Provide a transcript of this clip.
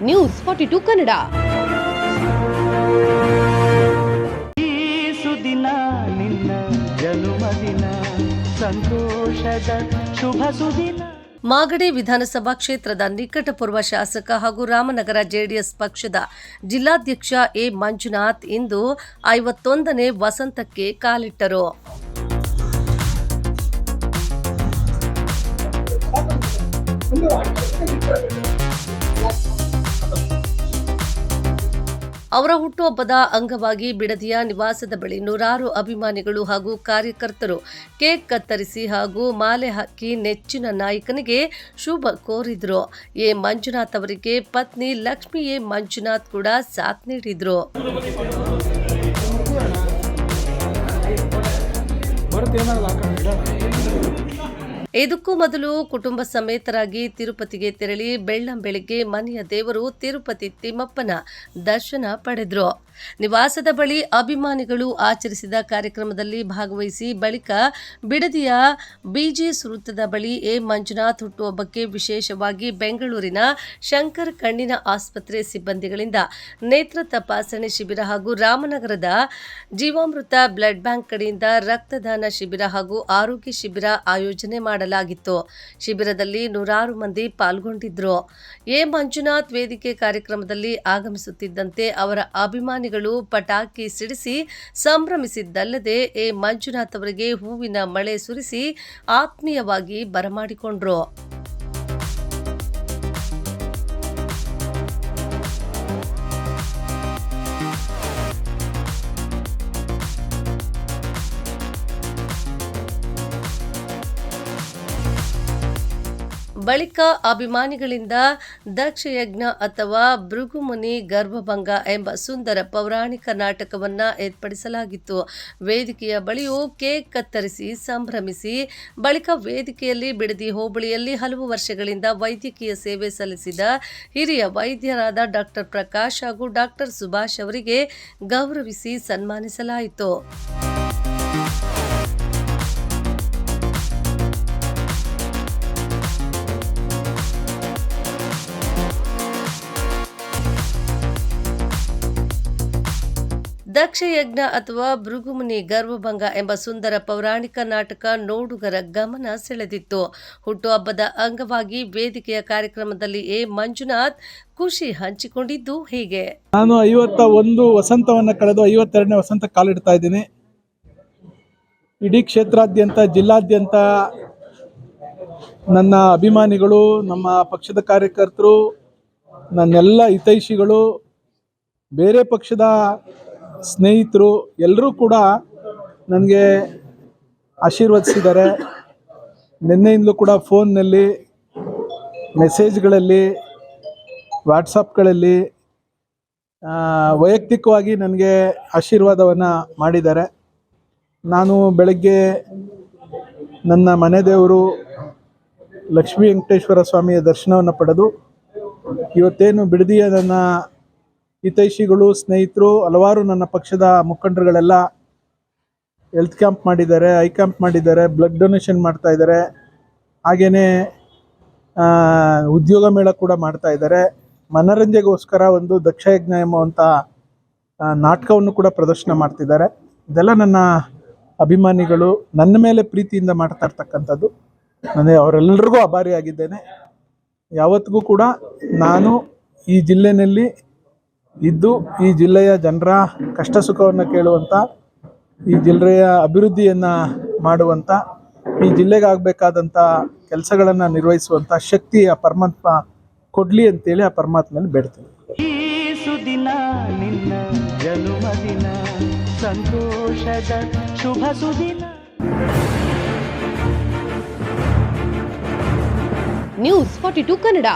News 42 Kannada. ಈ ಸುದಿನ ನಿನ್ನ ಜನ್ಮದಿನ ಸಂತೋಷದ ಶುಭ ಸುದಿನ. ಮಾಗಡಿ ವಿಧಾನಸಭಾ ಕ್ಷೇತ್ರದ ನಿಕಟಪೂರ್ವ ಶಾಸಕ ಹಾಗೂ ರಾಮನಗರ ಜೆಡಿಎಸ್ ಪಕ್ಷದ ಜಿಲ್ಲಾಧ್ಯಕ್ಷ ಎ ಮಂಜುನಾಥ್ ಇಂದು 51ನೇ ವಸಂತಕ್ಕೆ ಕಾಲಿಟ್ಟರು. ಅವರ ಹುಟ್ಟುಹಬ್ಬದ ಅಂಗವಾಗಿ ಬಿಡದಿಯ ನಿವಾಸದ ಬಳಿ ನೂರಾರು ಅಭಿಮಾನಿಗಳು ಹಾಗೂ ಕಾರ್ಯಕರ್ತರು ಕೇಕ್ ಕತ್ತರಿಸಿ ಹಾಗೂ ಮಾಲೆ ಹಾಕಿ ನೆಚ್ಚಿನ ನಾಯಕನಿಗೆ ಶುಭ ಕೋರಿದ್ರು. ಎ ಮಂಜುನಾಥ್ ಅವರಿಗೆ ಪತ್ನಿ ಲಕ್ಷ್ಮಿ ಎ ಮಂಜುನಾಥ್ ಕೂಡ ಸಾಥ್ ನೀಡಿದ್ರು. ಇದಕ್ಕೂ ಮೊದಲು ಕುಟುಂಬ ಸಮೇತರಾಗಿ ತಿರುಪತಿಗೆ ತೆರಳಿ ಬೆಳ್ಳಂಬೆಳಿಗ್ಗೆ ಮನೆಯ ದೇವರು ತಿರುಪತಿ ತಿಮ್ಮಪ್ಪನ ದರ್ಶನ ಪಡೆದರು. ನಿವಾಸದ ಬಳಿ ಅಭಿಮಾನಿಗಳು ಆಚರಿಸಿದ ಕಾರ್ಯಕ್ರಮದಲ್ಲಿ ಭಾಗವಹಿಸಿ ಬಳಿಕ ಬಿಡದಿಯ ಬಿಜಿಎಸ್ ವೃತ್ತದ ಬಳಿ ಎ ಮಂಜುನಾಥ್ ಹುಟ್ಟುಹಬ್ಬಕ್ಕೆ ವಿಶೇಷವಾಗಿ ಬೆಂಗಳೂರಿನ ಶಂಕರ್ ಕಣ್ಣಿನ ಆಸ್ಪತ್ರೆ ಸಿಬ್ಬಂದಿಗಳಿಂದ ನೇತ್ರ ತಪಾಸಣೆ ಶಿಬಿರ ಹಾಗೂ ರಾಮನಗರದ ಜೀವಾಮೃತ ಬ್ಲಡ್ ಬ್ಯಾಂಕ್ ಕಡೆಯಿಂದ ರಕ್ತದಾನ ಶಿಬಿರ ಹಾಗೂ ಆರೋಗ್ಯ ಶಿಬಿರ ಆಯೋಜನೆ ಮಾಡಲಾಗಿತ್ತು. ಶಿಬಿರದಲ್ಲಿ ನೂರಾರು ಮಂದಿ ಪಾಲ್ಗೊಂಡಿದ್ರು. ಎ ಮಂಜುನಾಥ್ ವೇದಿಕೆ ಕಾರ್ಯಕ್ರಮದಲ್ಲಿ ಆಗಮಿಸುತ್ತಿದ್ದಂತೆ ಅವರ ಅಭಿಮಾನಿಗಳು ಪಟಾಕಿ ಸಿಡಿಸಿ ಸಂಭ್ರಮಿಸಿದ್ದಲ್ಲದೆ ಎ ಮಂಜುನಾಥ್ ಅವರಿಗೆ ಹೂವಿನ ಮಳೆ ಸುರಿಸಿ ಆತ್ಮೀಯವಾಗಿ ಬರಮಾಡಿಕೊಂಡ್ರು. ಬಳಿಕ ಅಭಿಮಾನಿಗಳಿಂದ ದಕ್ಷಯಜ್ಞ ಅಥವಾ ಭೃಗುಮುನಿ ಗರ್ಭಭಂಗ ಎಂಬ ಸುಂದರ ಪೌರಾಣಿಕ ನಾಟಕವನ್ನು ಏರ್ಪಡಿಸಲಾಗಿತ್ತು. ವೇದಿಕೆಯ ಬಳಿಯೂ ಕೇಕ್ ಕತ್ತರಿಸಿ ಸಂಭ್ರಮಿಸಿ ಬಳಿಕ ವೇದಿಕೆಯಲ್ಲಿ ಬಿಡದಿ ಹೋಬಳಿಯಲ್ಲಿ ಹಲವು ವರ್ಷಗಳಿಂದ ವೈದ್ಯಕೀಯ ಸೇವೆ ಸಲ್ಲಿಸಿದ ಹಿರಿಯ ವೈದ್ಯರಾದ ಡಾಕ್ಟರ್ ಪ್ರಕಾಶ್ ಹಾಗೂ ಡಾಕ್ಟರ್ ಸುಭಾಷ್ ಅವರಿಗೆ ಗೌರವಿಸಿ ಸನ್ಮಾನಿಸಲಾಯಿತು. ದಕ್ಷಯಜ್ಞ ಅಥವಾ ಭೃಗುಮುನಿ ಗರ್ಭಭಂಗ ಎಂಬ ಸುಂದರ ಪೌರಾಣಿಕ ನಾಟಕ ನೋಡುಗರ ಗಮನ ಸೆಳೆದಿತ್ತು. ಹುಟ್ಟುಹಬ್ಬದ ಅಂಗವಾಗಿ ವೇದಿಕೆಯ ಕಾರ್ಯಕ್ರಮದಲ್ಲಿ ಎ ಮಂಜುನಾಥ್ ಖುಷಿ ಹಂಚಿಕೊಂಡಿದ್ದು ಹೀಗೆ. ನಾನು 51 ವಸಂತವನ್ನು ಕಳೆದು 52ನೇ ವಸಂತ ಕಾಲಿಡ್ತಾ ಇದ್ದೀನಿ. ಇಡೀ ಕ್ಷೇತ್ರಾದ್ಯಂತ ಜಿಲ್ಲಾದ್ಯಂತ ನನ್ನ ಅಭಿಮಾನಿಗಳು, ನಮ್ಮ ಪಕ್ಷದ ಕಾರ್ಯಕರ್ತರು, ನನ್ನೆಲ್ಲ ಹಿತೈಷಿಗಳು, ಬೇರೆ ಪಕ್ಷದ ಸ್ನೇಹಿತರು ಎಲ್ಲರೂ ಕೂಡ ನನಗೆ ಆಶೀರ್ವದಿಸಿದ್ದಾರೆ. ನಿನ್ನೆಯಿಂದಲೂ ಕೂಡ ಫೋನ್ನಲ್ಲಿ, ಮೆಸೇಜ್ಗಳಲ್ಲಿ, ವಾಟ್ಸಪ್ಗಳಲ್ಲಿ ವೈಯಕ್ತಿಕವಾಗಿ ನನಗೆ ಆಶೀರ್ವಾದವನ್ನು ಮಾಡಿದ್ದಾರೆ. ನಾನು ಬೆಳಗ್ಗೆ ನನ್ನ ಮನೆ ದೇವರು ಲಕ್ಷ್ಮೀ ವೆಂಕಟೇಶ್ವರ ಸ್ವಾಮಿಯ ದರ್ಶನವನ್ನು ಪಡೆದು ಇವತ್ತೇನು ಬಿಡದಿಯ ನನ್ನ ಹಿತೈಷಿಗಳು, ಸ್ನೇಹಿತರು, ಹಲವಾರು ನನ್ನ ಪಕ್ಷದ ಮುಖಂಡರುಗಳೆಲ್ಲ ಹೆಲ್ತ್ ಕ್ಯಾಂಪ್ ಮಾಡಿದ್ದಾರೆ, ಐ ಕ್ಯಾಂಪ್ ಮಾಡಿದ್ದಾರೆ, ಬ್ಲಡ್ ಡೊನೇಷನ್ ಮಾಡ್ತಾ ಇದ್ದಾರೆ. ಹಾಗೆಯೇ ಉದ್ಯೋಗ ಮೇಳ ಕೂಡ ಮಾಡ್ತಾ ಇದ್ದಾರೆ. ಮನರಂಜನೆಗೋಸ್ಕರ ಒಂದು ದಕ್ಷಯಜ್ಞ ಎಂಬುವಂಥ ನಾಟಕವನ್ನು ಕೂಡ ಪ್ರದರ್ಶನ ಮಾಡ್ತಿದ್ದಾರೆ. ಇದೆಲ್ಲ ನನ್ನ ಅಭಿಮಾನಿಗಳು ನನ್ನ ಮೇಲೆ ಪ್ರೀತಿಯಿಂದ ಮಾಡ್ತಾ ಇರ್ತಕ್ಕಂಥದ್ದು. ನಾನು ಅವರೆಲ್ಲರಿಗೂ ಆಭಾರಿಯಾಗಿದ್ದೇನೆ. ಯಾವತ್ತಿಗೂ ಕೂಡ ನಾನು ಈ ಜಿಲ್ಲೆಯಲ್ಲಿ ಇದ್ದು ಈ ಜಿಲ್ಲೆಯ ಜನರ ಕಷ್ಟ ಸುಖವನ್ನು ಕೇಳುವಂಥ, ಈ ಜಿಲ್ಲೆಯ ಅಭಿವೃದ್ಧಿಯನ್ನು ಮಾಡುವಂಥ, ಈ ಜಿಲ್ಲೆಗೆ ಆಗಬೇಕಾದಂಥ ಕೆಲಸಗಳನ್ನು ನಿರ್ವಹಿಸುವಂಥ ಶಕ್ತಿ ಆ ಪರಮಾತ್ಮ ಕೊಡಲಿ ಅಂತೇಳಿ ಆ ಪರಮಾತ್ಮನಲ್ಲಿ ಬೇಡ್ತೀನಿ. ಈ ಸುದಿನ ನಿನ್ನ ಜನ್ಮದಿನ ಸಂತೋಷದ ಶುಭ ಸುದಿನ. ನ್ಯೂಸ್ 42 ಕನ್ನಡ.